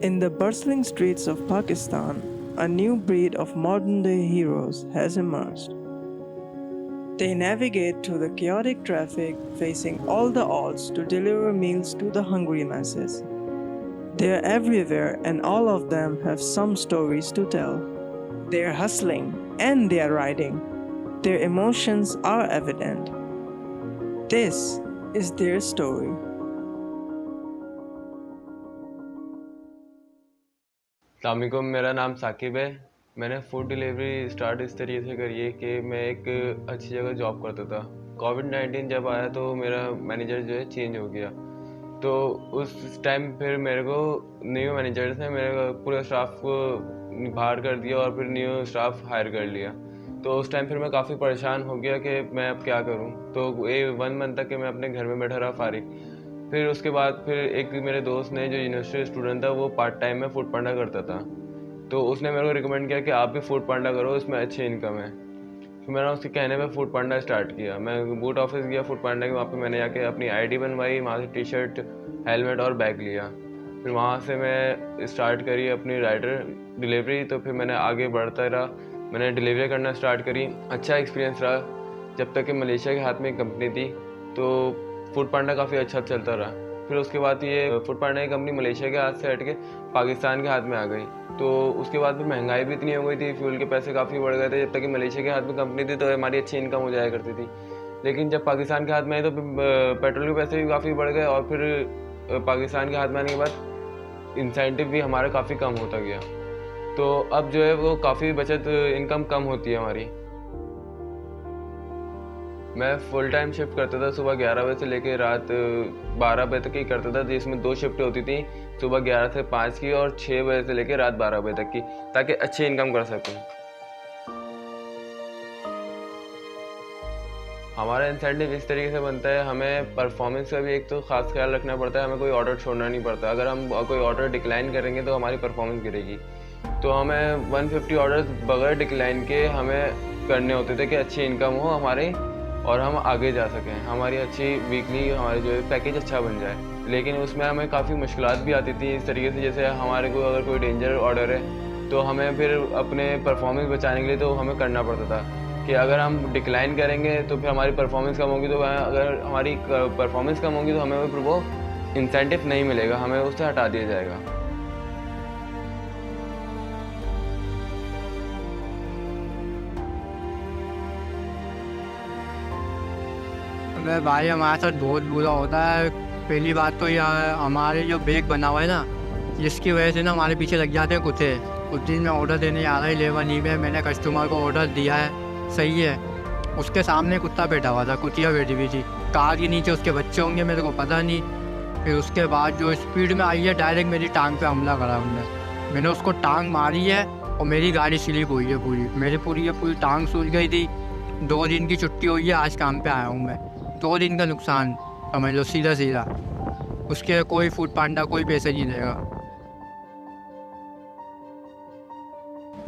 In the bustling streets of Pakistan, a new breed of modern day heroes has emerged. They navigate through the chaotic traffic, facing all the odds to deliver meals to the hungry masses. They are everywhere, and all of them have some stories to tell. They are hustling and they are riding. Their emotions are evident. This is their story. अस्सलामुअलैकुम, मेरा नाम साकिब है। मैंने food delivery start इस तरीके से करी है कि मैं एक अच्छी जगह जॉब करता था। कोविड-19 जब आया तो मेरा मैनेजर जो है चेंज हो गया। तो उस टाइम फिर मेरे को न्यू मैनेजर ने मेरे पूरे स्टाफ को बाहर कर दिया और फिर न्यू स्टाफ हायर कर लिया। तो उस टाइम फिर मैं काफ़ी परेशान हो गया कि मैं अब क्या करूं। तो ये 1 मंथ तक कि मैं अपने घर में बैठा रहा फारिग। फिर उसके बाद फिर एक मेरे दोस्त ने जो यूनिवर्सिटी स्टूडेंट था वो पार्ट टाइम में फूड पांडा करता था। तो उसने मेरे को रिकमेंड किया कि आप भी फूड पांडा करो, इसमें अच्छी इनकम है। फिर मैंने उसके कहने पे फूड पांडा स्टार्ट किया। मैं बूट ऑफिस गया फूड पांडा के, वहाँ पे मैंने जाके अपनी आईडी बनवाई, वहाँ से टी शर्ट, हेलमेट और बैग लिया। फिर वहाँ से मैं स्टार्ट करी अपनी राइडर डिलीवरी। तो फिर मैंने आगे बढ़ता रहा, मैंने डिलीवरी करना स्टार्ट करी। अच्छा एक्सपीरियंस रहा जब तक कि मलेशिया के हाथ में एक कंपनी थी। तो फूड पांडा काफ़ी अच्छा चलता रहा। फिर उसके बाद ये फूड पांडा की कंपनी मलेशिया के हाथ से हट के पाकिस्तान के हाथ में आ गई। तो उसके बाद फिर महंगाई भी इतनी हो गई थी, फ्यूल के पैसे काफ़ी बढ़ गए थे। जब तक कि मलेशिया के हाथ में कंपनी थी तो हमारी अच्छी इनकम हो जाया करती थी। लेकिन जब पाकिस्तान के हाथ में आई तो पेट्रोल के पैसे भी काफ़ी बढ़ गए और फिर पाकिस्तान के हाथ में आने के बाद इंसेंटिव भी हमारा काफ़ी कम होता गया। तो अब जो है वो काफ़ी बचत इनकम कम होती है हमारी। मैं फुल टाइम शिफ्ट करता था, सुबह 11 बजे से लेकर रात 12 बजे तक ही करता था, जिसमें 2 शिफ्ट होती थी, सुबह 11 से 5 की और 6 बजे से लेकर रात 12 बजे तक की, ताकि अच्छी इनकम कर सकूं। हमारा इंसेंटिव इस तरीके से बनता है, हमें परफॉर्मेंस का भी एक तो ख़ास ख्याल रखना पड़ता है। हमें कोई ऑर्डर छोड़ना नहीं पड़ता। अगर हम कोई ऑर्डर डिक्लाइन करेंगे तो हमारी परफॉर्मेंस गिरेगी। तो हमें 150 ऑर्डर्स बगैर डिक्लाइन के हमें करने होते थे कि अच्छी इनकम हो हमारी और हम आगे जा सकें, हमारी अच्छी वीकली हमारी जो है पैकेज अच्छा बन जाए। लेकिन उसमें हमें काफ़ी मुश्किलात भी आती थी इस तरीके से, जैसे हमारे को अगर कोई डेंजर ऑर्डर है तो हमें फिर अपने परफॉर्मेंस बचाने के लिए तो हमें करना पड़ता था कि अगर हम डिक्लाइन करेंगे तो फिर हमारी परफॉर्मेंस कम होगी। तो अगर हमारी परफॉर्मेंस कम होगी तो हमें फिर वो इंसेंटिव नहीं मिलेगा, हमें उससे हटा दिया जाएगा। अबे भाई हमारे साथ बहुत बुरा होता है। पहली बात तो यार हमारे जो बैग बना हुआ है ना, जिसकी वजह से ना हमारे पीछे लग जाते हैं कुत्ते। उस दिन मैं ऑर्डर देने आ रहा है 11 में, मैंने कस्टमर को ऑर्डर दिया है, सही है। उसके सामने कुत्ता बैठा हुआ था, कुतिया बैठी हुई थी, कार के नीचे उसके बच्चे होंगे, मेरे को पता नहीं। फिर उसके बाद जो स्पीड में आई है, डायरेक्ट मेरी टांग पे हमला करा उनने। मैंने उसको टांग मारी है और मेरी गाड़ी स्लिप हुई है पूरी, मेरी पूरी टांग सूज गई थी। 2 दिन की छुट्टी हुई है, आज काम पे आया हूँ मैं। 2 दिन का नुकसान समझ लो, सीधा सीधा। उसके कोई फूड पांडा कोई पैसे नहीं देगा।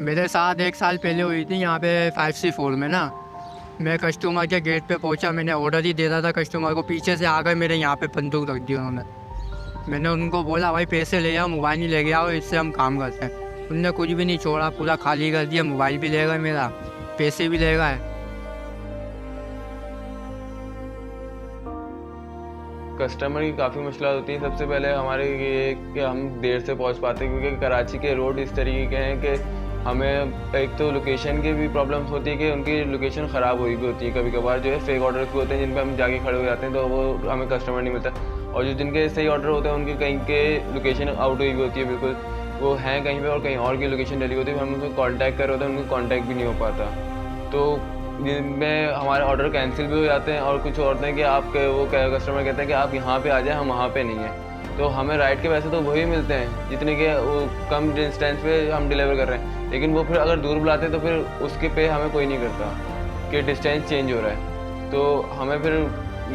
मेरे साथ 1 साल पहले हुई थी यहाँ पे 5C4 में ना। मैं कस्टमर के गेट पे पहुँचा, मैंने ऑर्डर ही दे रहा था कस्टमर को, पीछे से आकर मेरे यहाँ पे बंदूक रख दी उन्होंने। मैंने उनको बोला भाई पैसे ले आओ, मोबाइल नहीं ले गया और इससे हम काम करते हैं। उनने कुछ भी नहीं छोड़ा, पूरा खाली कर दिया। मोबाइल भी ले गए मेरा, पैसे भी ले गए। कस्टमर की काफ़ी मुश्किल होती है। सबसे पहले हमारे ये कि हम देर से पहुंच पाते हैं, क्योंकि कराची के रोड इस तरीके के हैं कि हमें एक तो लोकेशन की भी प्रॉब्लम्स होती है कि उनकी लोकेशन ख़राब हुई भी होती है। कभी कभार जो है फेक ऑर्डर्स भी होते हैं जिन पर हम जाके खड़े हो जाते हैं तो वो हमें कस्टमर नहीं मिलता। और जो जिनके सही ऑर्डर होते हैं उनकी कहीं के लोकेशन आउट हुई भी होती है, बिल्कुल वो हैं कहीं पर और कहीं और की लोकेशन डली होती है। हम उनको कॉन्टैक्ट कर रहे होते हैं, उनको कॉन्टैक्ट भी नहीं हो पाता। तो जिनमें हमारे ऑर्डर कैंसिल भी हो जाते हैं और कुछ होते हैं कि आप वो कस्टमर कहते हैं कि आप यहाँ पे आ जाए, हम वहाँ पे नहीं हैं। तो हमें राइड के पैसे तो वही मिलते हैं जितने के वो कम डिस्टेंस पे हम डिलीवर कर रहे हैं, लेकिन वो फिर अगर दूर बुलाते हैं तो फिर उसके पे हमें कोई नहीं करता कि डिस्टेंस चेंज हो रहा है। तो हमें फिर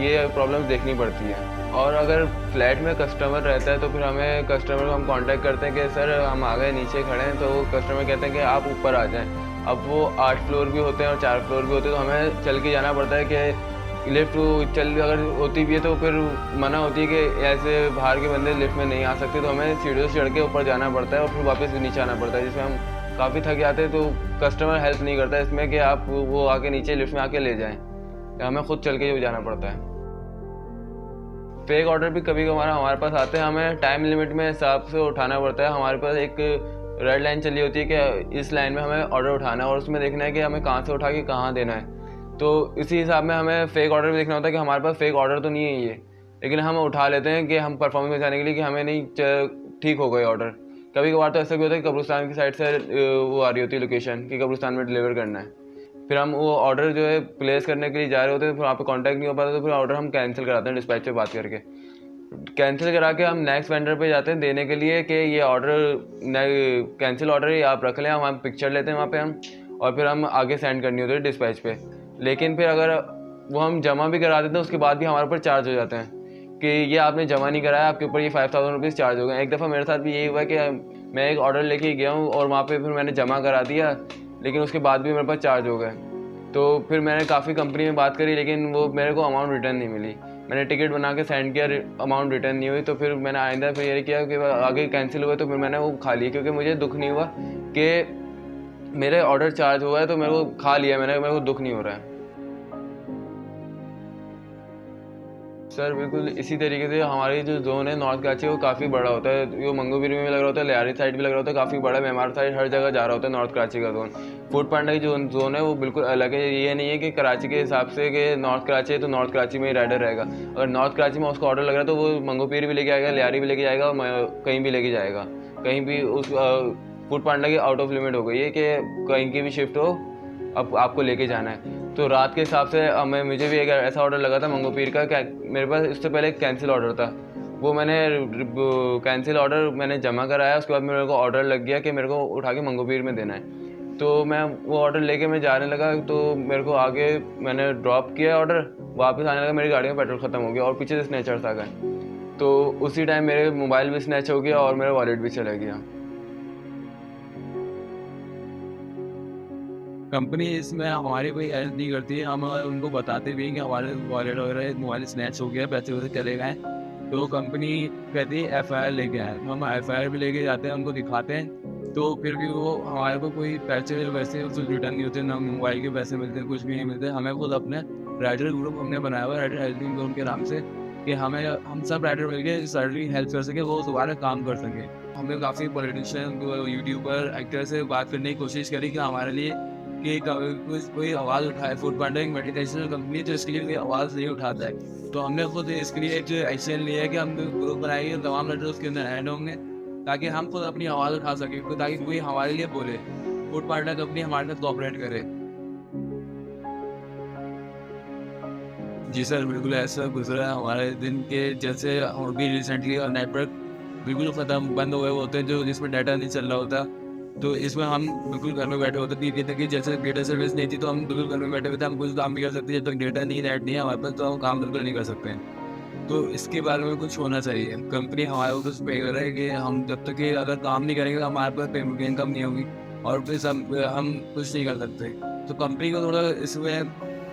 ये प्रॉब्लम्स देखनी पड़ती है। और अगर फ्लैट में कस्टमर रहता है तो फिर हमें कस्टमर को हम कांटेक्ट करते हैं कि सर हम आ गए, नीचे खड़े हैं। तो कस्टमर कहते हैं कि आप ऊपर आ जाएं। अब वो 8 फ्लोर भी होते हैं और 4 फ्लोर भी होते हैं, तो हमें चल के जाना पड़ता है कि लिफ्ट चल अगर होती भी है तो फिर मना होती है कि ऐसे बाहर के बंदे लिफ्ट में नहीं आ सकते, तो हमें सीढ़ियों से चढ़ के ऊपर जाना पड़ता है और फिर वापस भी नीचे आना पड़ता है, जिसमें हम काफ़ी थक जाते हैं। तो कस्टमर हेल्प नहीं करता इसमें कि आप वो आके नीचे लिफ्ट में आके ले जाएं, तो हमें खुद चल के जाना पड़ता है। फेक ऑर्डर भी कभी कभार हमारे पास आते हैं, हमें टाइम लिमिट में हिसाब से उठाना पड़ता है। हमारे पास एक रेड लाइन चली होती है कि इस लाइन में हमें ऑर्डर उठाना है और उसमें देखना है कि हमें कहाँ से उठा के कहाँ देना है। तो इसी हिसाब में हमें फेक ऑर्डर भी देखना होता है कि हमारे पास फेक ऑर्डर तो नहीं है ये, लेकिन हम उठा लेते हैं कि हम परफॉर्मेंस दिखाने के लिए कि हमें नहीं ठीक हो गए ऑर्डर। कभी कभार तो ऐसा भी होता है कि कब्रिस्तान की साइड से वो आ रही होती है लोकेशन कि कब्रिस्तान में डिलीवर करना है, फिर हम वो ऑर्डर जो है प्लेस करने के लिए जा रहे होते हैं, फिर वहाँ पे कांटेक्ट नहीं हो पाता, तो फिर ऑर्डर हम कैंसिल कराते हैं डिस्पैच पे बात करके। कैंसिल करा के हम नेक्स्ट वेंडर पे जाते हैं देने के लिए कि ये ऑर्डर कैंसिल ऑर्डर है, आप रख लें। हम पिक्चर लेते हैं वहाँ पे हम, और फिर हम आगे सेंड करनी होती है डिस्पैच पे। लेकिन फिर अगर वो हम जमा भी करा देते हैं उसके बाद भी हमारे ऊपर चार्ज हो जाते हैं कि ये आपने जमा नहीं कराया, आपके ऊपर ये 5000 रुपीज़ चार्ज हो गए। एक दफ़ा मेरे साथ भी यही हुआ कि मैं एक ऑर्डर लेके गया हूँ और वहाँ पे फिर मैंने जमा करा दिया, लेकिन उसके बाद भी मेरे पास चार्ज हो गए। तो फिर मैंने काफ़ी कंपनी में बात करी, लेकिन वो मेरे को अमाउंट रिटर्न नहीं मिली। मैंने टिकट बना के सेंड किया, अमाउंट रिटर्न नहीं हुई। तो फिर मैंने आइंदा फिर ये किया कि आगे कैंसिल हुआ तो फिर मैंने वो खा लिया, क्योंकि मुझे दुख नहीं हुआ कि मेरे ऑर्डर चार्ज हुआ है तो मेरे को खा लिया, मेरे को दुख नहीं हो रहा है। सर बिल्कुल इसी तरीके से हमारी जो जोन है नॉर्थ कराची वो काफ़ी बड़ा होता है। वो मंगोपीर में भी लग रहा होता है, लियारी साइड भी लग रहा होता है, काफ़ी बड़ा है। मेमार साइड हर जगह जा रहा होता है नॉर्थ कराची का जोन। फूड पांडा की जो जोन है वो बिल्कुल अलग है। ये नहीं है कि कराची के हिसाब से कि नॉर्थ कराची है तो नॉर्थ कराची में ही राइडर रहेगा। अगर नॉर्थ कराची में उसका ऑर्डर लग रहा है तो वो मंगोपीर भी लेके आएगा, लियारी भी लेके जाएगा, और कहीं भी लेके जाएगा। कहीं भी उस फूड पांडा की आउट ऑफ लिमिट हो गई है कि कहीं की भी शिफ्ट हो अब आपको लेके जाना है। तो रात के हिसाब से मुझे भी एक ऐसा ऑर्डर लगा था मंगोपीर का। मेरे पास इससे पहले एक कैंसिल ऑर्डर था, वो मैंने कैंसिल ऑर्डर मैंने जमा कराया, उसके बाद मेरे को ऑर्डर लग गया कि मेरे को उठा के मंगोपीर में देना है। तो मैं वो ऑर्डर लेके मैं जाने लगा, तो मेरे को आगे मैंने ड्रॉप किया ऑर्डर, वापस आने लगा, मेरी गाड़ी में पेट्रोल ख़त्म हो गया और पीछे से स्नैचर्स आ गए। तो उसी टाइम मेरे मोबाइल भी स्नैच हो गया और मेरा वॉलेट भी चला गया। कंपनी इसमें हमारी कोई हेल्प नहीं करती है। हम उनको बताते भी हैं कि हमारे वॉलेट वगैरह मोबाइल स्नैच हो गया, पैसे वैसे चले गए, तो कंपनी कहती है FIR लेके आए। हम FIR भी लेके जाते हैं, उनको दिखाते हैं, तो फिर भी वो हमारे को कोई पैसे वैसे कुछ रिटर्न नहीं होते, ना मोबाइल के पैसे मिलते हैं, कुछ भी नहीं मिलते। हमें खुद अपने राइडर ग्रुप हमने बनाया हुआ है, राइडर हेल्पिंग ग्रुप के नाम से, कि हम सब राइडर मिलकर सर्टली हेल्प कर सके, वो दोबारा काम कर सके। हमने काफ़ी पॉलिटिशियन, यूट्यूबर, एक्टर से बात करने की कोशिश करी कि हमारे लिए कि कोई आवाज़ उठाए। फूड पांडा एक मल्टीनेशनल कंपनी जो इसके लिए कोई आवाज़ नहीं उठाता है, तो हमने खुद इसके लिए एक एक्शन लिया है कि हम ग्रुप बनाएंगे, तमाम लेटर उसके अंदर ऐड होंगे, ताकि हम खुद अपनी आवाज़ उठा सकें, ताकि कोई हमारे लिए बोले, फूड पांडा कंपनी हमारे साथ कोऑपरेट करे। जी सर, बिल्कुल ऐसा गुजरा है हमारे दिन के। जैसे अभी रिसेंटली नेटवर्क बिल्कुल ख़त्म बंद हुए होते हैं, जो जिसमें डाटा नहीं चल रहा होता, तो इसमें हम बिल्कुल घर में बैठे होते थे। ये कि जैसे डेटा सर्विस नहीं थी तो हम बिल्कुल घर में बैठे हुए थे, हम कुछ काम नहीं कर सकते जब तक डेटा नहीं, नेट नहीं है हमारे पास, तो हम काम बिल्कुल नहीं कर सकते हैं। तो इसके बारे में कुछ होना चाहिए। कंपनी हमारे ऊपर पे कर रहा है कि हम जब तक कि अगर काम नहीं करेंगे तो हमारे पास पेमेंट इनकम नहीं होगी, और फिर हम कुछ नहीं कर सकते। तो कंपनी को थोड़ा इसमें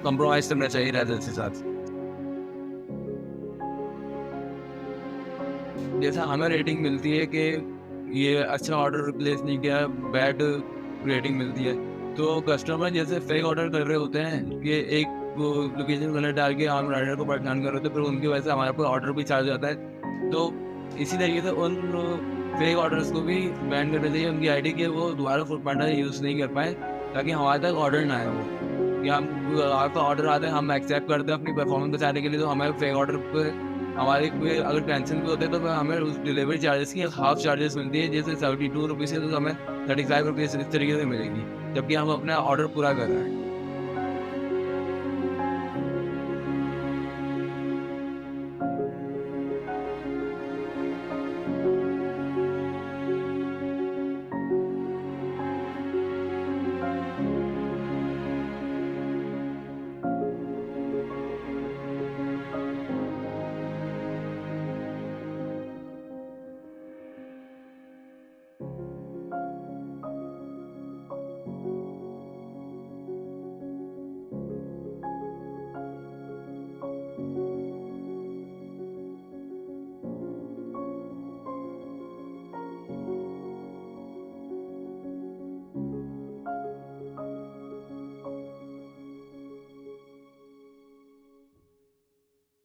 कंप्रोमाइज़ करना चाहिए राइडर्स के साथ। जैसा हमें रेटिंग मिलती है कि ये अच्छा ऑर्डर रिप्लेस नहीं किया, बैड रेटिंग मिलती है, तो कस्टमर जैसे फेक ऑर्डर कर रहे होते हैं कि एक लोकेशन गलत डाल के हम राइडर को परेशान कर रहे होते हैं, फिर उनकी वजह से हमारे पास ऑर्डर भी चार्ज जाता है। तो इसी तरीके से उन फेक ऑर्डर्स को भी बैन करना चाहिए, उनकी आईडी के वो दोबारा फूड पांडा यूज़ नहीं कर पाए, ताकि हमारे तक ऑर्डर ना आए। वो कि हम आपका ऑर्डर आते हैं, हम एक्सेप्ट करते हैं अपनी परफॉर्मेंस बचाने के लिए, तो हमें फेक ऑर्डर पर हमारे कोई अगर टेंशन भी होते हैं तो हमें उस डिलीवरी चार्जेस की हाफ चार्जेस मिलती है। जैसे 72 रुपीज़ है तो हमें 35 रुपीज़ इस तरीके से मिलेगी, जबकि हम अपना ऑर्डर पूरा कर रहे हैं।